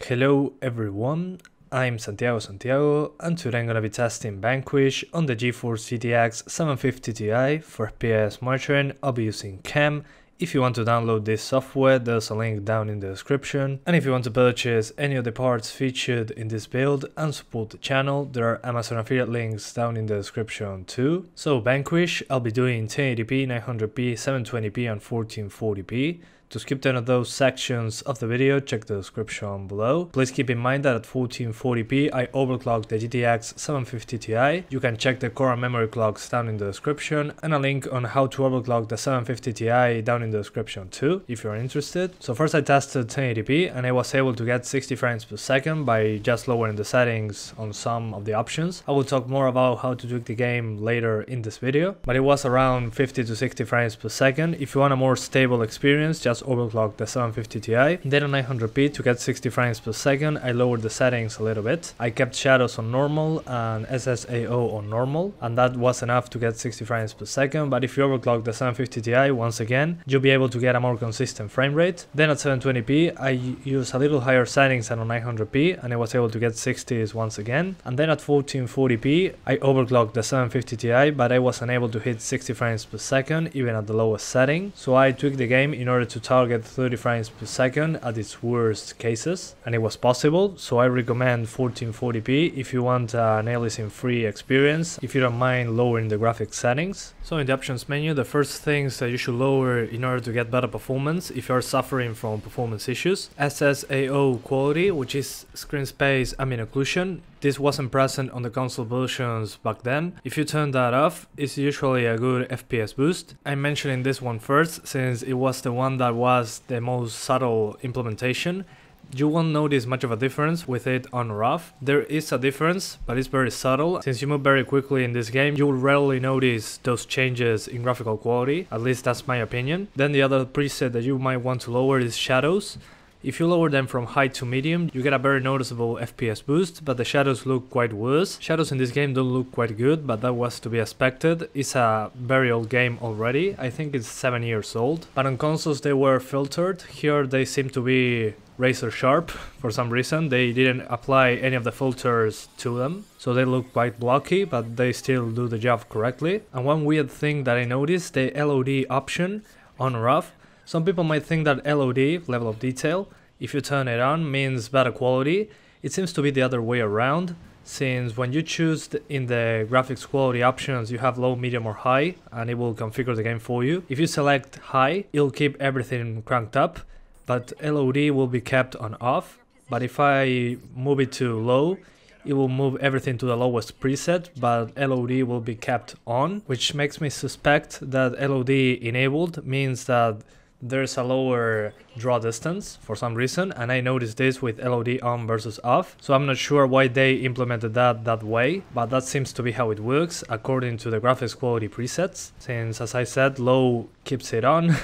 Hello everyone, I'm Santiago, and today I'm gonna be testing Vanquish on the Geforce GTX 750 Ti for FPS monitoring. I'll be using CAM. If you want to download this software, there's a link down in the description. And if you want to purchase any of the parts featured in this build and support the channel, there are Amazon affiliate links down in the description too. So Vanquish, I'll be doing 1080p, 900p, 720p and 1440p. To skip any of those sections of the video, check the description below. Please keep in mind that at 1440p I overclocked the GTX 750 Ti. You can check the core and memory clocks down in the description, and a link on how to overclock the 750 Ti down in the description too, if you're interested. So first I tested 1080p and I was able to get 60 frames per second by just lowering the settings on some of the options. I will talk more about how to tweak the game later in this video, but it was around 50 to 60 frames per second. If you want a more stable experience, just overclock the 750 Ti. Then on 900p to get 60 frames per second, I lowered the settings a little bit. I kept shadows on normal and SSAO on normal, and that was enough to get 60 frames per second. But if you overclock the 750 Ti once again, you'll be able to get a more consistent frame rate. Then at 720p, I used a little higher settings than on 900p, and I was able to get 60s once again. And then at 1440p, I overclocked the 750 Ti, but I was unable to hit 60 frames per second, even at the lowest setting. So I tweaked the game in order to target 30 frames per second at its worst cases, and it was possible. So I recommend 1440p if you want an aliasing free experience, if you don't mind lowering the graphics settings. So in the options menu, the first things that you should lower in order to get better performance if you are suffering from performance issues: SSAO quality, which is screen space ambient occlusion. This wasn't present on the console versions back then. If you turn that off, it's usually a good FPS boost. I'm mentioning this one first since it was the one that was the most subtle implementation. You won't notice much of a difference with it on or off. There is a difference, but it's very subtle. Since you move very quickly in this game, you will rarely notice those changes in graphical quality. At least that's my opinion. Then the other preset that you might want to lower is shadows. If you lower them from high to medium, you get a very noticeable FPS boost, but the shadows look quite worse. Shadows in this game don't look quite good, but that was to be expected. It's a very old game already. I think it's 7 years old. But on consoles they were filtered. Here they seem to be razor sharp for some reason. They didn't apply any of the filters to them, so they look quite blocky, but they still do the job correctly. And one weird thing that I noticed, the LOD option on or off. Some people might think that LOD, level of detail, if you turn it on, means better quality. It seems to be the other way around, since when you choose in the graphics quality options, you have low, medium or high, and it will configure the game for you. If you select high, it'll keep everything cranked up, but LOD will be kept on off. But if I move it to low, it will move everything to the lowest preset, but LOD will be kept on, which makes me suspect that LOD enabled means that there's a lower draw distance for some reason, and I noticed this with LOD on versus off, so I'm not sure why they implemented that way, but that seems to be how it works according to the graphics quality presets, since as I said, low keeps it on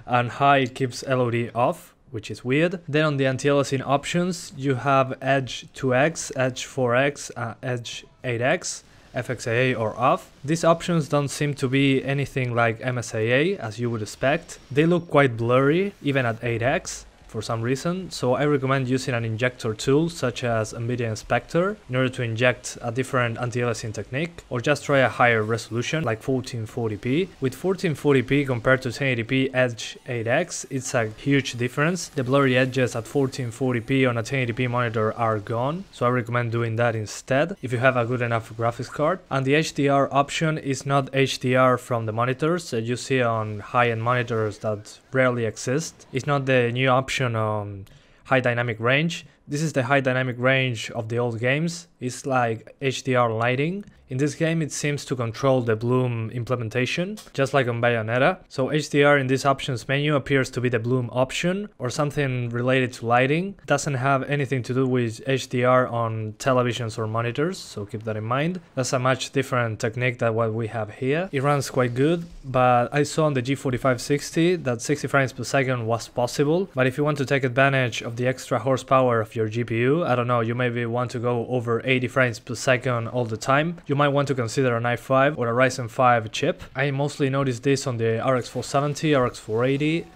and high keeps LOD off, which is weird. Then on the anti-aliasing options, you have Edge 2X, Edge 4X, Edge 8X, FXAA or off. These options don't seem to be anything like MSAA as you would expect. They look quite blurry even at 8X for some reason, so I recommend using an injector tool such as Nvidia Inspector in order to inject a different anti-aliasing technique, or just try a higher resolution like 1440p. With 1440p compared to 1080p Edge 8X, it's a huge difference. The blurry edges at 1440p on a 1080p monitor are gone, so I recommend doing that instead if you have a good enough graphics card. And the HDR option is not HDR from the monitors that you see on high-end monitors that rarely exist. It's not the new option on high dynamic range. This is the high dynamic range of the old games. It's like HDR lighting. In this game it seems to control the bloom implementation, just like on Bayonetta. So HDR in this options menu appears to be the bloom option or something related to lighting. It doesn't have anything to do with HDR on televisions or monitors, so keep that in mind. That's a much different technique than what we have here. It runs quite good, but I saw on the G4560 that 60 frames per second was possible. But if you want to take advantage of the extra horsepower of your GPU, I don't know, you maybe want to go over 80 frames per second all the time, you might want to consider an i5 or a Ryzen 5 chip. I mostly noticed this on the RX 470, RX 480,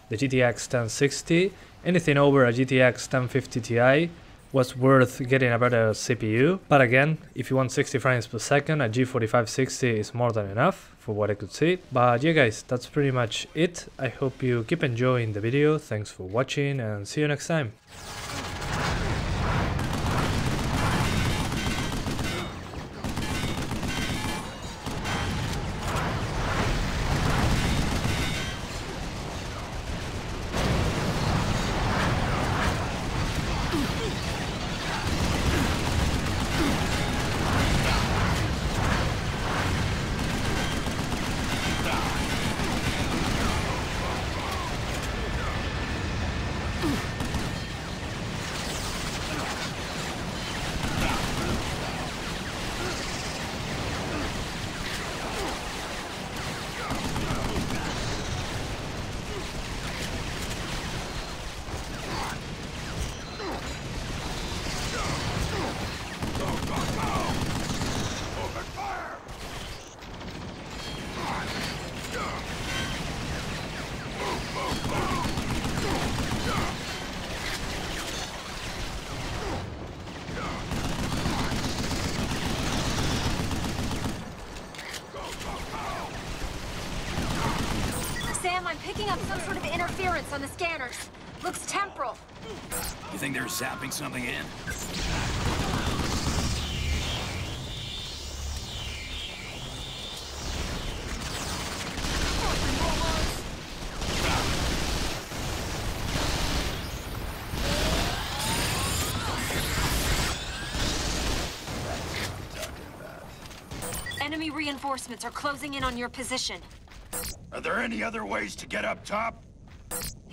the GTX 1060. Anything over a GTX 1050 Ti was worth getting a better CPU. But again, if you want 60 frames per second, a G4560 is more than enough for what I could see. But yeah guys, that's pretty much it. I hope you keep enjoying the video. Thanks for watching and see you next time. I'm picking up some sort of interference on the scanners. Looks temporal. You think they're zapping something in? Enemy reinforcements are closing in on your position. Are there any other ways to get up top?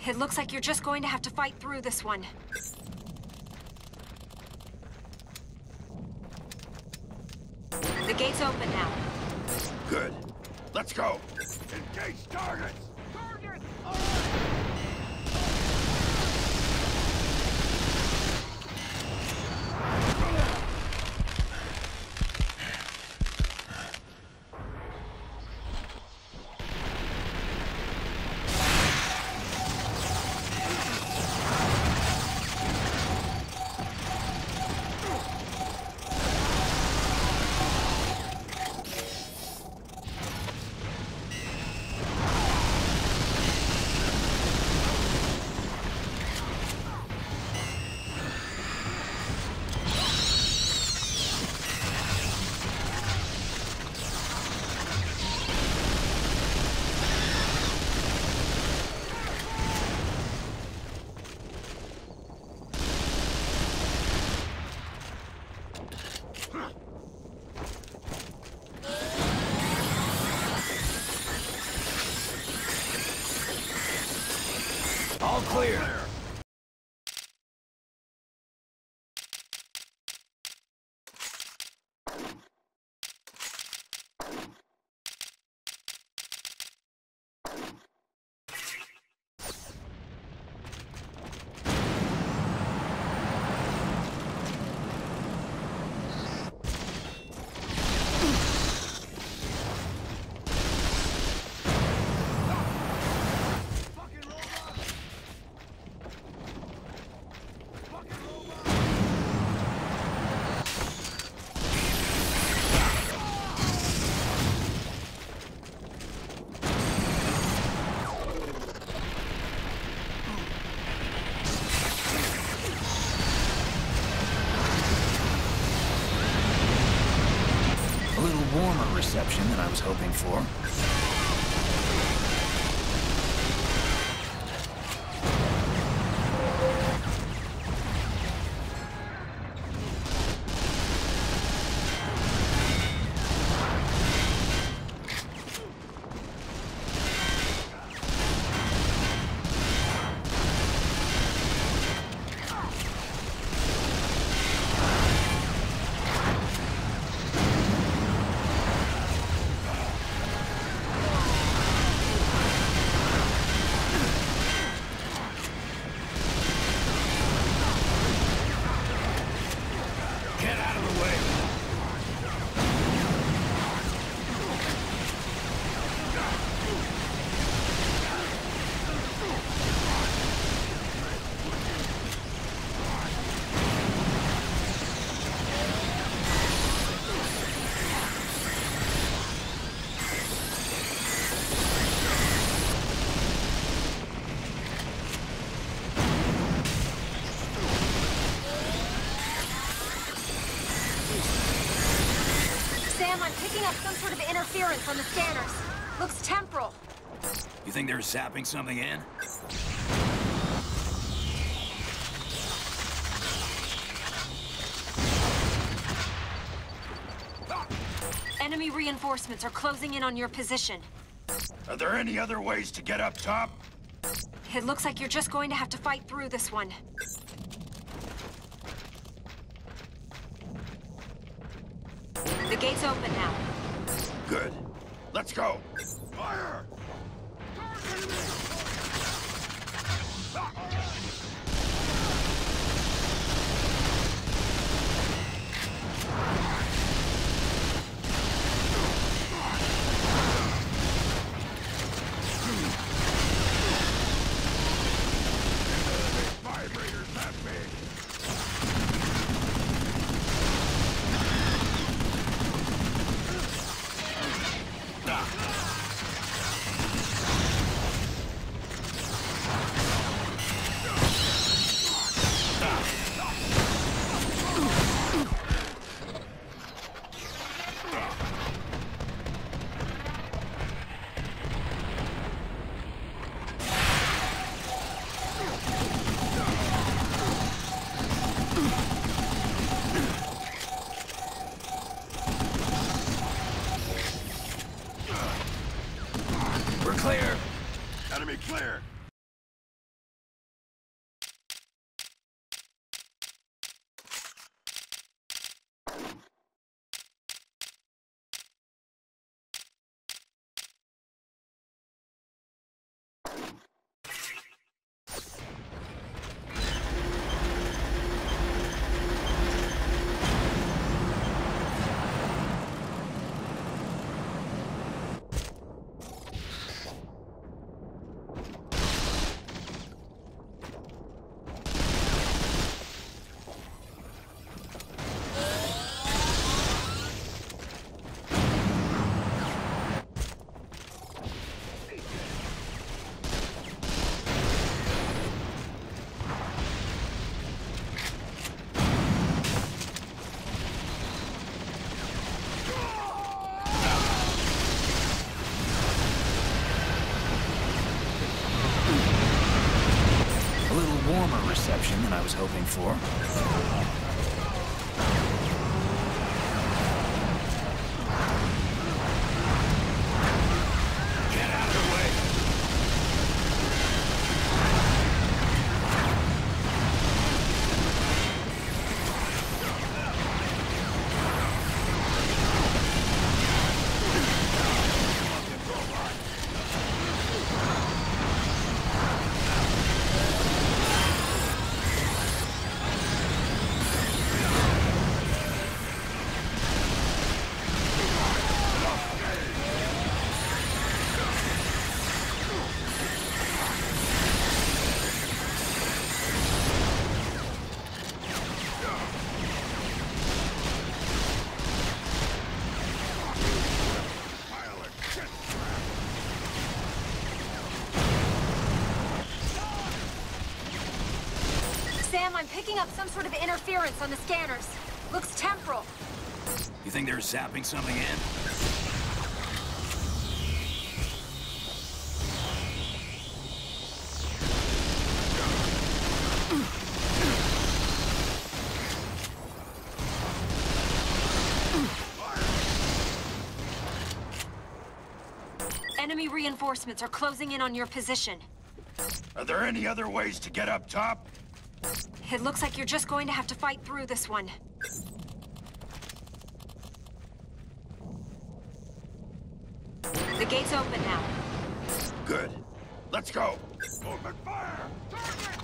It looks like you're just going to have to fight through this one. The gate's open now. Good. Let's go. Engage targets! Targets! All clear. Warmer reception than I was hoping for. Sam, I'm picking up some sort of interference on the scanners. Looks temporal. You think they're zapping something in? Enemy reinforcements are closing in on your position. Are there any other ways to get up top? It looks like you're just going to have to fight through this one. The gate's open now. Good. Let's go. Fire! Clear. Enemy clear. Warmer reception than I was hoping for. Get out of the way! Sam, I'm picking up some sort of interference on the scanners. Looks temporal. You think they're zapping something in? Enemy reinforcements are closing in on your position. Are there any other ways to get up top? It looks like you're just going to have to fight through this one. The gate's open now. Good. Let's go. Open fire! Target!